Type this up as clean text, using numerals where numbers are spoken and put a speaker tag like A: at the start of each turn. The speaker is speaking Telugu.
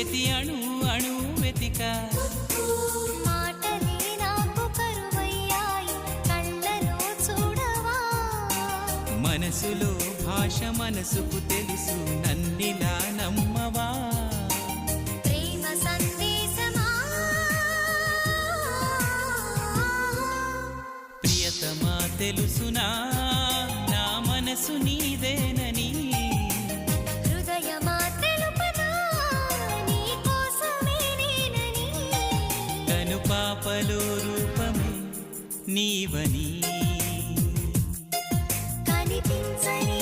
A: ప్రతి అణు అణు వెతిక
B: మాటలే నాకు కరువయ్యాయి కళ్ళలో చూడవా
A: మనసులో భాష మనసుకు తెలుసు నన్నిలా నమ్మవా
B: ప్రేమ సందేశమా
A: ప్రియతమా తెలుసునా నా మనసు నీదేనని
B: హృదయమా తెలుపనా నీ కోసమే నేనని
A: కను పాపలో రూపమే నీవని
B: కనిపించని